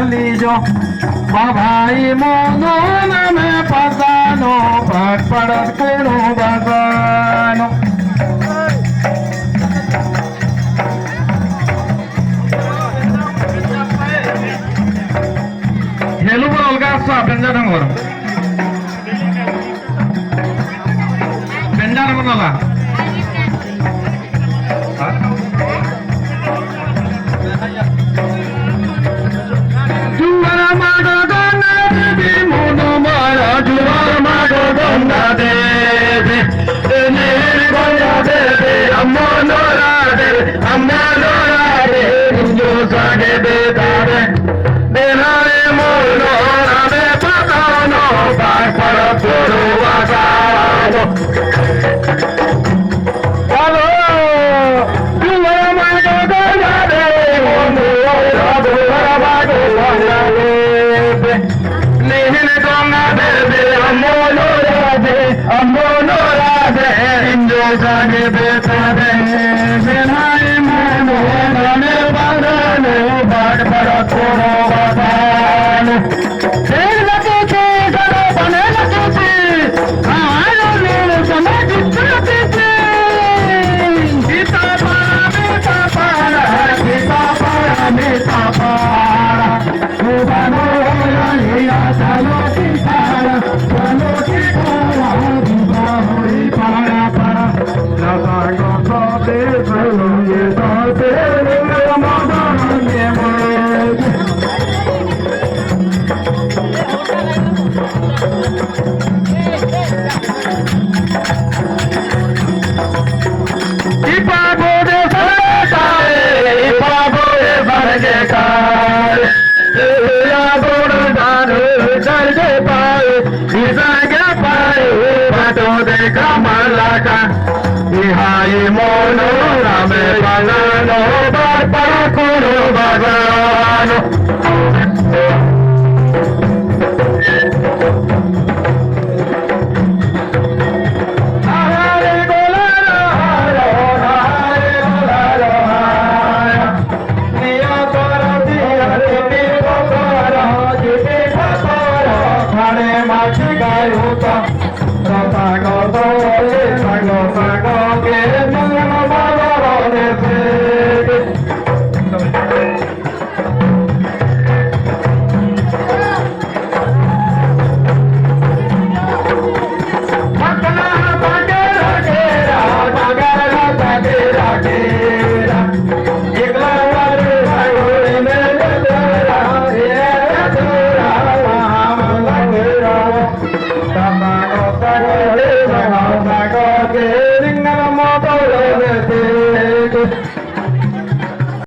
lijo Babai mono name pasano Parat kuno bagano Hello olga sa benjana ngor benjana monala Juara mago donna devi mono mara juara mago donna devi neri goya devi amma nora devi injo sage bedare denare mono rame patano bai para puro vasano Hello Juara mago donna devi mono juara mago Sage betade benai mono rame bagano bad para koro badano der lage ke garo bane lage che aalo le samaj chate che gita para subano ya chalo kitara chalo kitara diva hoi para Ihai mono rame balano bar para kuro bazar